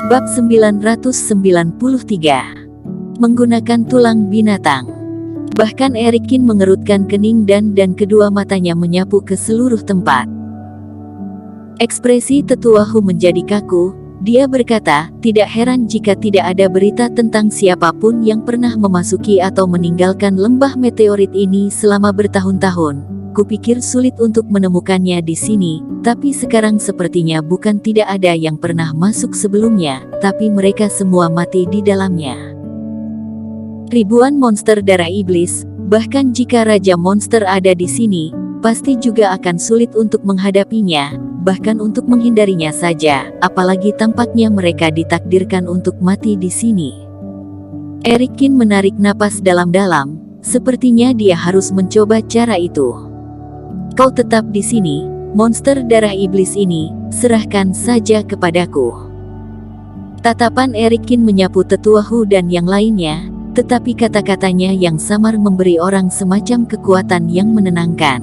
Bab 993. Menggunakan tulang binatang. Bahkan Erikin mengerutkan kening dan kedua matanya menyapu ke seluruh tempat. Ekspresi tetua Hu menjadi kaku. Dia berkata, tidak heran jika tidak ada berita tentang siapapun yang pernah memasuki atau meninggalkan lembah meteorit ini selama bertahun-tahun. Kupikir sulit untuk menemukannya di sini, tapi sekarang sepertinya bukan tidak ada yang pernah masuk sebelumnya, tapi mereka semua mati di dalamnya. Ribuan monster darah iblis, bahkan jika Raja Monster ada di sini, pasti juga akan sulit untuk menghadapinya, bahkan untuk menghindarinya saja, apalagi tampaknya mereka ditakdirkan untuk mati di sini. Erikin menarik napas dalam-dalam, sepertinya dia harus mencoba cara itu. Kau tetap di sini, monster darah iblis ini, serahkan saja kepadaku. Tatapan Erikin menyapu tetua Hu dan yang lainnya, tetapi kata-katanya yang samar memberi orang semacam kekuatan yang menenangkan.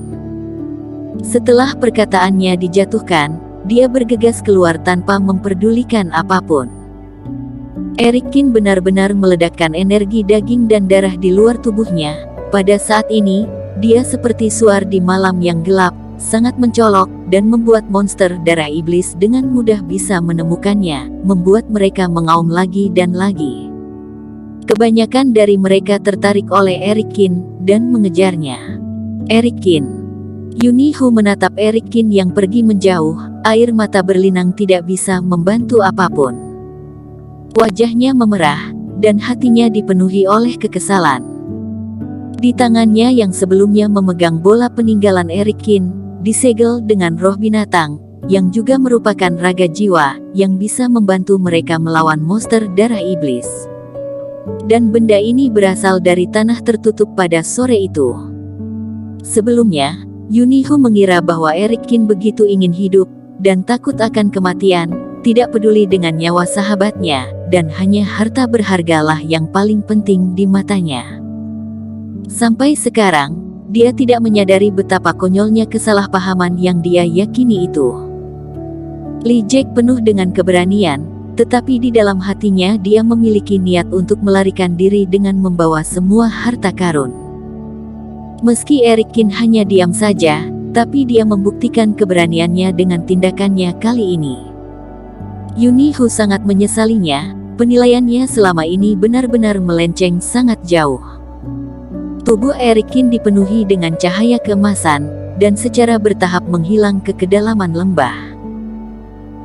Setelah perkataannya dijatuhkan, dia bergegas keluar tanpa memperdulikan apapun. Erikin benar-benar meledakkan energi daging dan darah di luar tubuhnya. Pada saat ini, dia seperti suar di malam yang gelap, sangat mencolok, dan membuat monster darah iblis dengan mudah bisa menemukannya, membuat mereka mengaum lagi dan lagi. Kebanyakan dari mereka tertarik oleh Erikin, dan mengejarnya. Erikin. Yunihu menatap Erikin yang pergi menjauh, air mata berlinang tidak bisa membantu apapun. Wajahnya memerah, dan hatinya dipenuhi oleh kekesalan. Di tangannya yang sebelumnya memegang bola peninggalan Erikin, disegel dengan roh binatang, yang juga merupakan raga jiwa, yang bisa membantu mereka melawan monster darah iblis. Dan benda ini berasal dari tanah tertutup pada sore itu. Sebelumnya, Yunihu mengira bahwa Erikin begitu ingin hidup, dan takut akan kematian, tidak peduli dengan nyawa sahabatnya, dan hanya harta berhargalah yang paling penting di matanya. Sampai sekarang, dia tidak menyadari betapa konyolnya kesalahpahaman yang dia yakini itu. Li Jack penuh dengan keberanian, tetapi di dalam hatinya dia memiliki niat untuk melarikan diri dengan membawa semua harta karun. Meski Erikin hanya diam saja, tapi dia membuktikan keberaniannya dengan tindakannya kali ini. Yunihu sangat menyesalinya, penilaiannya selama ini benar-benar melenceng sangat jauh. Tubuh Erikin dipenuhi dengan cahaya keemasan, dan secara bertahap menghilang ke kedalaman lembah.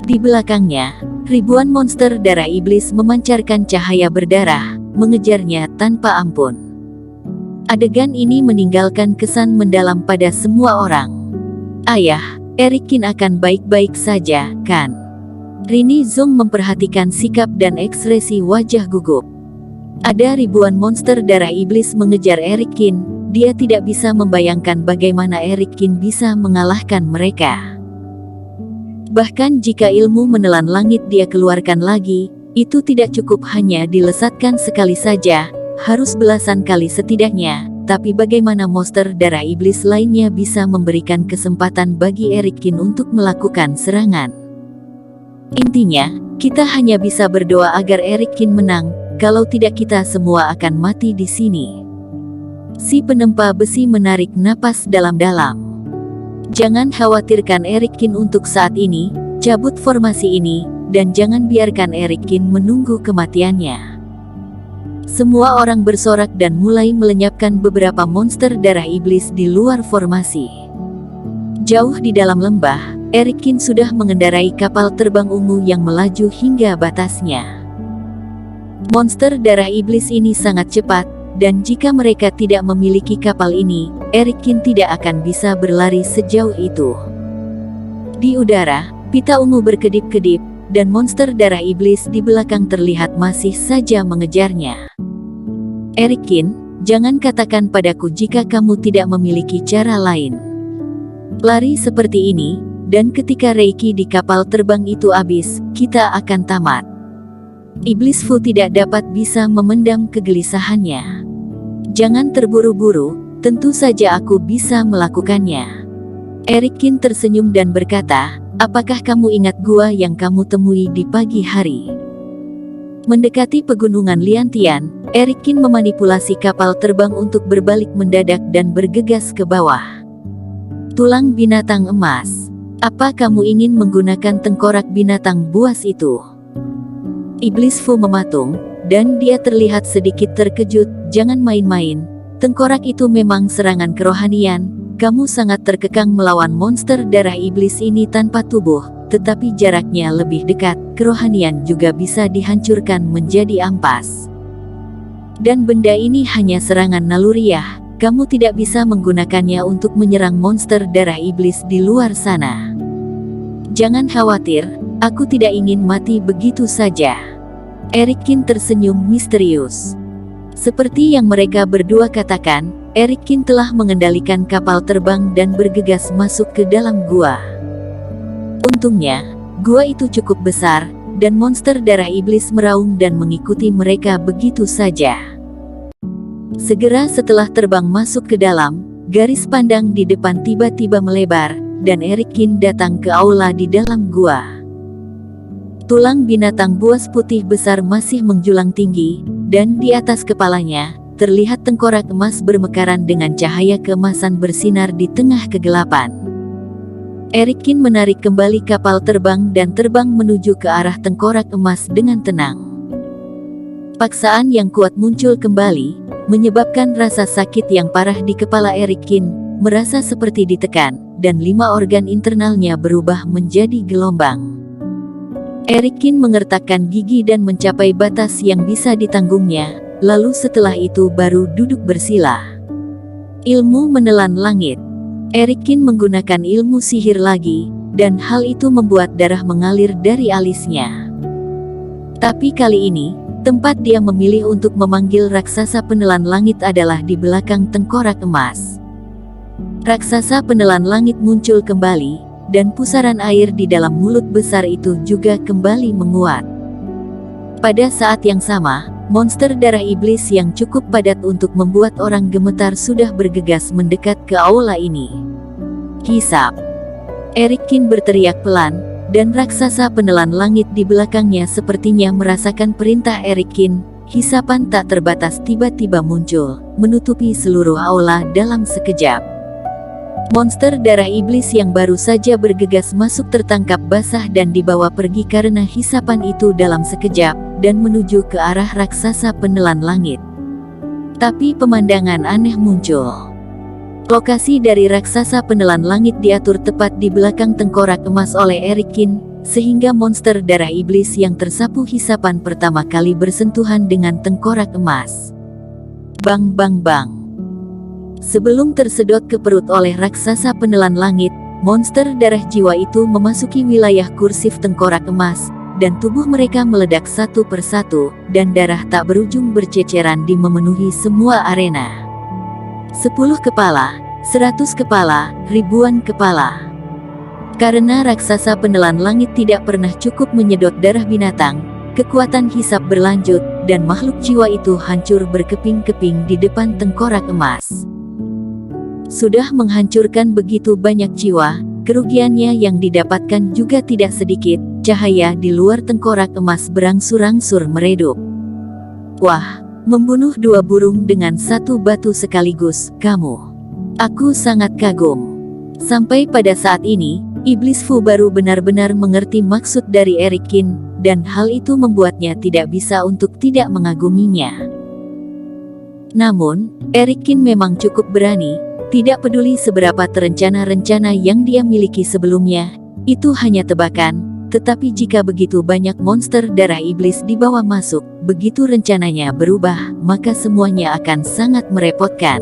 Di belakangnya, ribuan monster darah iblis memancarkan cahaya berdarah, mengejarnya tanpa ampun. Adegan ini meninggalkan kesan mendalam pada semua orang. Ayah, Erikin akan baik-baik saja, kan? Rini Zong memperhatikan sikap dan ekspresi wajah gugup. Ada ribuan monster darah iblis mengejar Erikin, dia tidak bisa membayangkan bagaimana Erikin bisa mengalahkan mereka. Bahkan jika ilmu menelan langit dia keluarkan lagi, itu tidak cukup hanya dilesatkan sekali saja, harus belasan kali setidaknya, tapi bagaimana monster darah iblis lainnya bisa memberikan kesempatan bagi Erikin untuk melakukan serangan. Intinya, kita hanya bisa berdoa agar Erikin menang. Kalau tidak kita semua akan mati di sini. Si penempa besi menarik napas dalam-dalam. Jangan khawatirkan Erikin untuk saat ini, cabut formasi ini, dan jangan biarkan Erikin menunggu kematiannya. Semua orang bersorak dan mulai melenyapkan beberapa monster darah iblis di luar formasi. Jauh di dalam lembah, Erikin sudah mengendarai kapal terbang ungu yang melaju hingga batasnya. Monster darah iblis ini sangat cepat, dan jika mereka tidak memiliki kapal ini, Erikin tidak akan bisa berlari sejauh itu. Di udara, pita ungu berkedip-kedip, dan monster darah iblis di belakang terlihat masih saja mengejarnya. Erikin, jangan katakan padaku jika kamu tidak memiliki cara lain. Lari seperti ini, dan ketika Reiki di kapal terbang itu habis, kita akan tamat. Iblis Fu tidak dapat bisa memendam kegelisahannya. Jangan terburu-buru, tentu saja aku bisa melakukannya. Erikin tersenyum dan berkata, apakah kamu ingat gua yang kamu temui di pagi hari? Mendekati pegunungan Liantian, Erikin memanipulasi kapal terbang untuk berbalik mendadak dan bergegas ke bawah. Tulang binatang emas. Apa kamu ingin menggunakan tengkorak binatang buas itu? Iblis Fu mematung, dan dia terlihat sedikit terkejut. Jangan main-main, tengkorak itu memang serangan kerohanian. Kamu sangat terkekang melawan monster darah iblis ini tanpa tubuh, tetapi jaraknya lebih dekat, kerohanian juga bisa dihancurkan menjadi ampas. Dan benda ini hanya serangan naluriah, kamu tidak bisa menggunakannya untuk menyerang monster darah iblis di luar sana. Jangan khawatir, aku tidak ingin mati begitu saja. Erikin tersenyum misterius. Seperti yang mereka berdua katakan, Erikin telah mengendalikan kapal terbang dan bergegas masuk ke dalam gua. Untungnya, gua itu cukup besar, dan monster darah iblis meraung dan mengikuti mereka begitu saja. Segera setelah terbang masuk ke dalam, garis pandang di depan tiba-tiba melebar, dan Erikin datang ke aula di dalam gua. Tulang binatang buas putih besar masih menjulang tinggi, dan di atas kepalanya, terlihat tengkorak emas bermekaran dengan cahaya keemasan bersinar di tengah kegelapan. Erikin menarik kembali kapal terbang dan terbang menuju ke arah tengkorak emas dengan tenang. Paksaan yang kuat muncul kembali, menyebabkan rasa sakit yang parah di kepala Erikin, merasa seperti ditekan, dan 5 organ internalnya berubah menjadi gelombang. Erikin mengertakkan gigi dan mencapai batas yang bisa ditanggungnya, lalu setelah itu baru duduk bersila. Ilmu menelan langit. Erikin menggunakan ilmu sihir lagi, dan hal itu membuat darah mengalir dari alisnya. Tapi kali ini, tempat dia memilih untuk memanggil raksasa penelan langit adalah di belakang tengkorak emas. Raksasa penelan langit muncul kembali, dan pusaran air di dalam mulut besar itu juga kembali menguat. Pada saat yang sama, monster darah iblis yang cukup padat untuk membuat orang gemetar sudah bergegas mendekat ke aula ini. Hisap. Erikin berteriak pelan, dan raksasa penelan langit di belakangnya sepertinya merasakan perintah Erikin. Hisapan tak terbatas tiba-tiba muncul, menutupi seluruh aula dalam sekejap. Monster darah iblis yang baru saja bergegas masuk tertangkap basah dan dibawa pergi karena hisapan itu dalam sekejap, dan menuju ke arah raksasa penelan langit. Tapi pemandangan aneh muncul. Lokasi dari raksasa penelan langit diatur tepat di belakang tengkorak emas oleh Erikin, sehingga monster darah iblis yang tersapu hisapan pertama kali bersentuhan dengan tengkorak emas. Bang bang bang. Sebelum tersedot ke perut oleh raksasa penelan langit, monster darah jiwa itu memasuki wilayah kursif tengkorak emas, dan tubuh mereka meledak satu persatu, dan darah tak berujung berceceran di memenuhi semua arena. 10 kepala, 100 kepala, ribuan kepala. Karena raksasa penelan langit tidak pernah cukup menyedot darah binatang, kekuatan hisap berlanjut, dan makhluk jiwa itu hancur berkeping-keping di depan tengkorak emas. Sudah menghancurkan begitu banyak jiwa, kerugiannya yang didapatkan juga tidak sedikit. Cahaya di luar tengkorak emas berangsur-angsur meredup. Wah, membunuh 2 burung dengan 1 batu sekaligus, kamu. Aku sangat kagum. Sampai pada saat ini, Iblis Fu baru benar-benar mengerti maksud dari Erikin, dan hal itu membuatnya tidak bisa untuk tidak mengaguminya. Namun, Erikin memang cukup berani. Tidak peduli seberapa terencana rencana yang dia miliki sebelumnya, itu hanya tebakan, tetapi jika begitu banyak monster darah iblis dibawa masuk, begitu rencananya berubah, maka semuanya akan sangat merepotkan.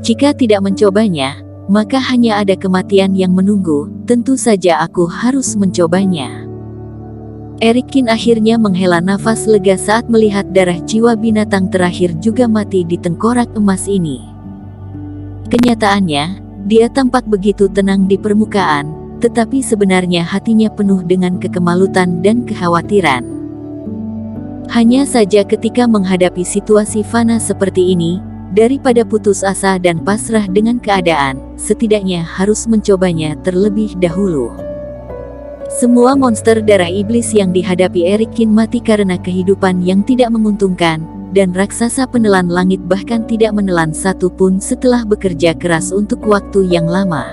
Jika tidak mencobanya, maka hanya ada kematian yang menunggu, tentu saja aku harus mencobanya. Erikin akhirnya menghela nafas lega saat melihat darah jiwa binatang terakhir juga mati di tengkorak emas ini. Kenyataannya, dia tampak begitu tenang di permukaan, tetapi sebenarnya hatinya penuh dengan kekemalutan dan kekhawatiran. Hanya saja ketika menghadapi situasi fana seperti ini, daripada putus asa dan pasrah dengan keadaan, setidaknya harus mencobanya terlebih dahulu. Semua monster darah iblis yang dihadapi Eric Kin mati karena kehidupan yang tidak menguntungkan, dan raksasa penelan langit bahkan tidak menelan satu pun setelah bekerja keras untuk waktu yang lama.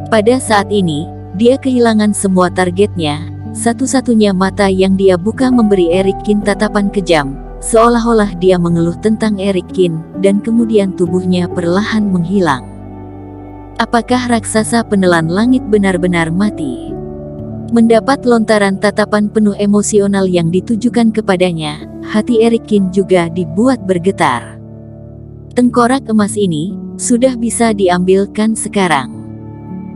Pada saat ini, dia kehilangan semua targetnya. Satu-satunya mata yang dia buka memberi Eric Kin tatapan kejam, seolah-olah dia mengeluh tentang Eric Kin, dan kemudian tubuhnya perlahan menghilang. Apakah raksasa penelan langit benar-benar mati? Mendapat lontaran tatapan penuh emosional yang ditujukan kepadanya, hati Eric Kin juga dibuat bergetar. Tengkorak emas ini sudah bisa diambilkan sekarang.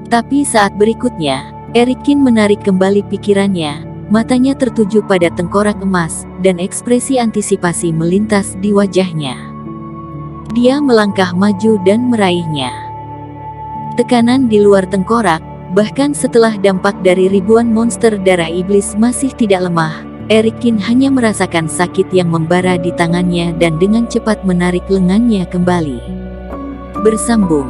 Tapi saat berikutnya, Eric Kin menarik kembali pikirannya, matanya tertuju pada tengkorak emas, dan ekspresi antisipasi melintas di wajahnya. Dia melangkah maju dan meraihnya. Tekanan di luar tengkorak, bahkan setelah dampak dari ribuan monster darah iblis masih tidak lemah, Eric Kin hanya merasakan sakit yang membara di tangannya dan dengan cepat menarik lengannya kembali. Bersambung.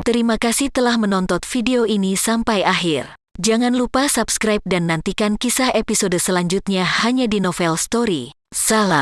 Terima kasih telah menonton video ini sampai akhir. Jangan lupa subscribe dan nantikan kisah episode selanjutnya hanya di Novel Story. Salam.